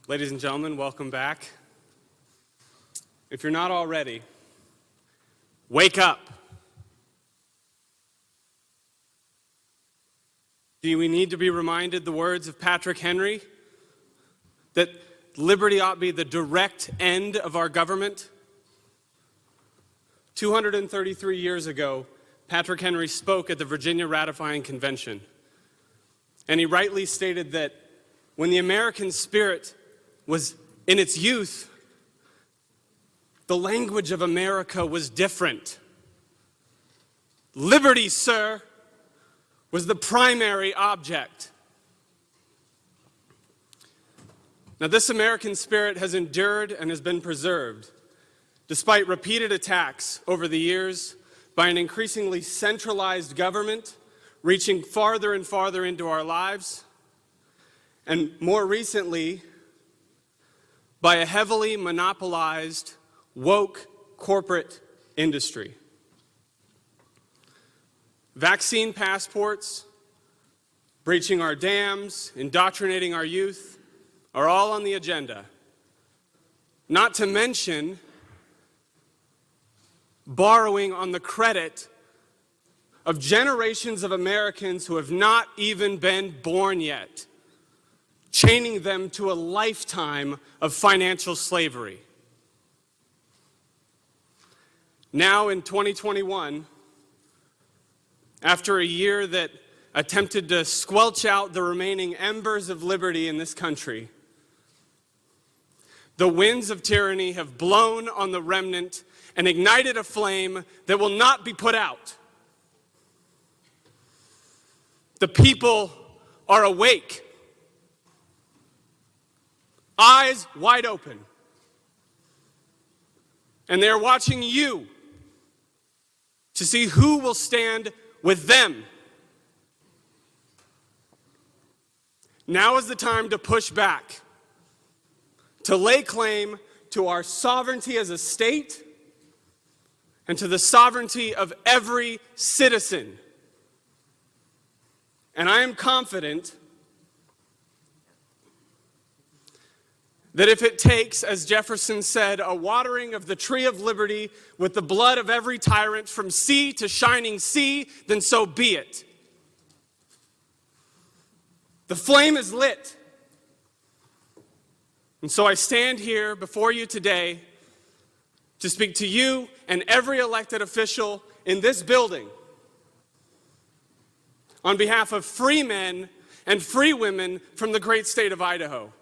Ladies and gentlemen, welcome back. If you're not already, wake up. Do we need to be reminded the words of Patrick Henry? That liberty ought to be the direct end of our government? 233 years ago, Patrick Henry spoke at the Virginia Ratifying Convention. And he rightly stated that when the American spirit was in its youth, the language of America was different. Liberty, sir, was the primary object. Now, this American spirit has endured and has been preserved, despite repeated attacks over the years by an increasingly centralized government reaching farther and farther into our lives, and more recently, by a heavily monopolized, woke corporate industry. Vaccine passports, breaching our dams, indoctrinating our youth are all on the agenda. Not to mention borrowing on the credit of generations of Americans who have not even been born yet, chaining them to a lifetime of financial slavery. Now in 2021, after a year that attempted to squelch out the remaining embers of liberty in this country, the winds of tyranny have blown on the remnant and ignited a flame that will not be put out. The people are awake, eyes wide open, and they're watching you to see who will stand with them. Now is the time to push back, to lay claim to our sovereignty as a state and to the sovereignty of every citizen. And I am confident that if it takes, as Jefferson said, a watering of the tree of liberty with the blood of every tyrant from sea to shining sea, then so be it. The flame is lit. And so I stand here before you today to speak to you and every elected official in this building on behalf of free men and free women from the great state of Idaho,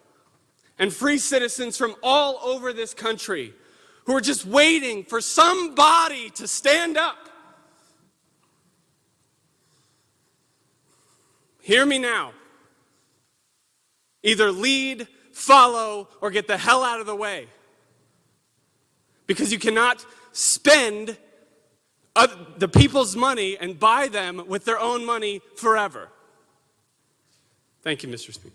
and free citizens from all over this country who are just waiting for somebody to stand up. Hear me now. Either lead, follow, or get the hell out of the way. Because you cannot spend the people's money and buy them with their own money forever. Thank you, Mr. Speaker.